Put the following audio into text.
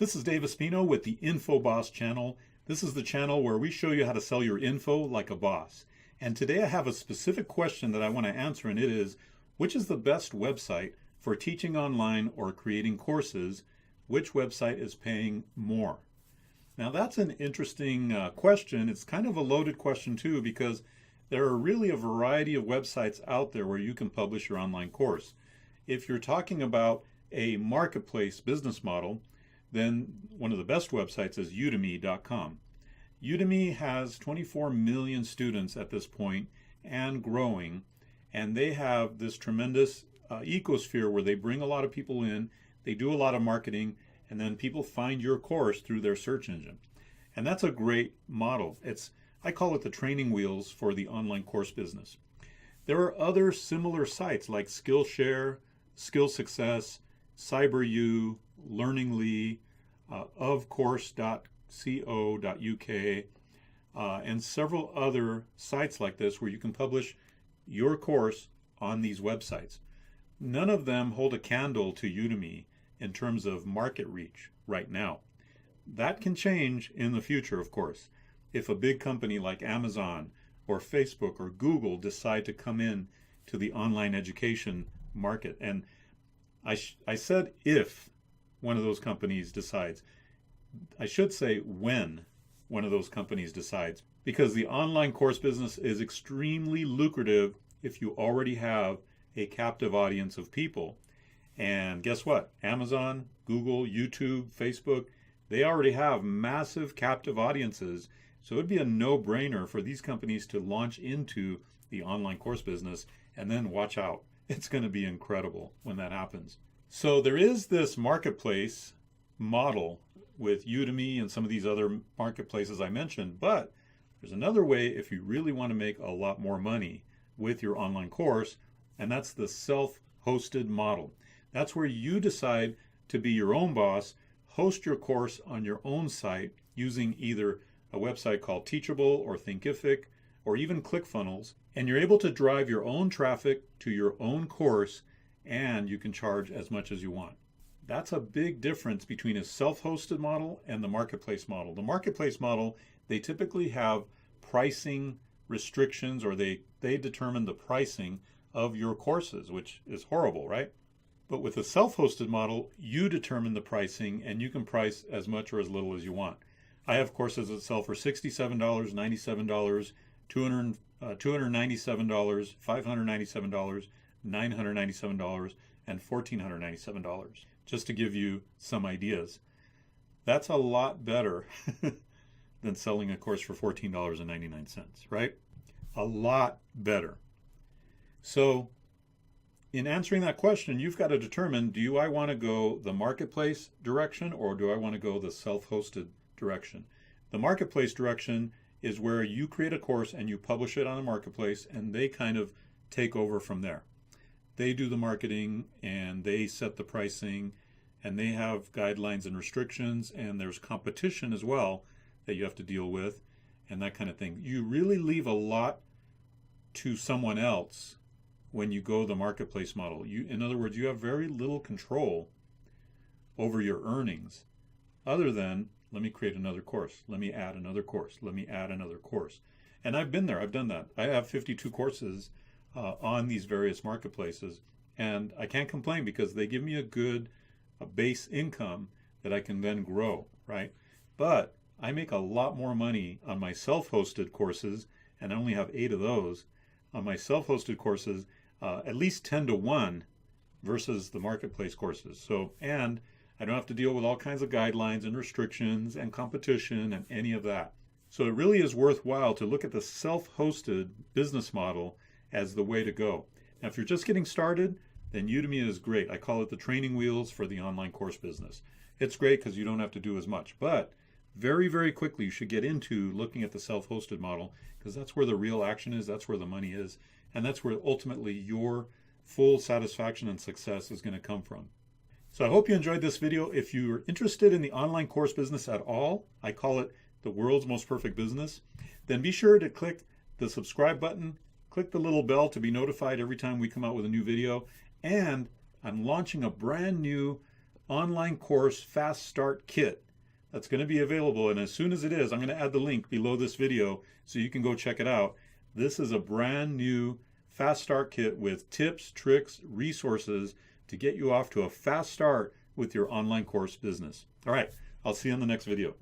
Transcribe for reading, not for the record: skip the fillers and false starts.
This is Dave Espino with the Info Boss channel. This is the channel where we show you how to sell your info like a boss. And today I have a specific question that I want to answer, and it is, which is the best website for teaching online or creating courses? Which website is paying more? Now that's an interesting question. It's kind of a loaded question too, because there are really a variety of websites out there where you can publish your online course. If you're talking about a marketplace business model, then one of the best websites is Udemy.com. Udemy has 24 million students at this point and growing, and they have this tremendous ecosphere where they bring a lot of people in, they do a lot of marketing, and then people find your course through their search engine. And that's a great model. I call it the training wheels for the online course business. There are other similar sites like Skillshare, Skill Success, CyberU, Learningly, ofcourse.co.uk, and several other sites like this where you can publish your course on these websites. None of them hold a candle to Udemy in terms of market reach right now. That can change in the future, of course, if a big company like Amazon or Facebook or Google decide to come in to the online education market. And I said if one of those companies decides. I should say when one of those companies decides, because the online course business is extremely lucrative if you already have a captive audience of people. And guess what? Amazon, Google, YouTube, Facebook, they already have massive captive audiences. So it'd be a no-brainer for these companies to launch into the online course business, and then watch out. It's going to be incredible when that happens. So there is this marketplace model with Udemy and some of these other marketplaces I mentioned, but there's another way if you really want to make a lot more money with your online course, and that's the self-hosted model. That's where you decide to be your own boss, host your course on your own site using either a website called Teachable or Thinkific or even ClickFunnels, and you're able to drive your own traffic to your own course, and you can charge as much as you want. That's a big difference between a self-hosted model and the marketplace model. The marketplace model, they typically have pricing restrictions, or they determine the pricing of your courses, which is horrible, right? But with a self-hosted model, you determine the pricing, and you can price as much or as little as you want. I have courses that sell for $67, $97, $297, $597, $997, and $1,497, just to give you some ideas. That's a lot better than selling a course for $14.99, right? A lot better. So in answering that question, you've got to determine, do I want to go the marketplace direction, or do I want to go the self-hosted direction? The marketplace direction is where you create a course and you publish it on a marketplace, and they kind of take over from there. They do the marketing and they set the pricing, and they have guidelines and restrictions, and there's competition as well that you have to deal with and that kind of thing. You really leave a lot to someone else when you go the marketplace model. In other words, you have very little control over your earnings other than, let me create another course, let me add another course, let me add another course. And I've been there, I've done that. I have 52 courses on these various marketplaces, and I can't complain because they give me a base income that I can then grow, right? But I make a lot more money on my self-hosted courses, and I only have 8 of those. On my self-hosted courses, at least 10 to 1 versus the marketplace courses. So, and I don't have to deal with all kinds of guidelines and restrictions and competition and any of that. So it really is worthwhile to look at the self-hosted business model as the way to go. Now, if you're just getting started, then Udemy is great. I call it the training wheels for the online course business. It's great because you don't have to do as much, but very, very quickly you should get into looking at the self-hosted model, because that's where the real action is, that's where the money is, and that's where ultimately your full satisfaction and success is going to come from. So I hope you enjoyed this video. If you're interested in the online course business at all, I call it the world's most perfect business, then be sure to click the subscribe button, click the little bell to be notified every time we come out with a new video, and I'm launching a brand new online course Fast Start Kit. That's going to be available, and as soon as it is, I'm going to add the link below this video so you can go check it out. This is a brand new Fast Start Kit with tips, tricks, resources to get you off to a fast start with your online course business. All right, I'll see you in the next video.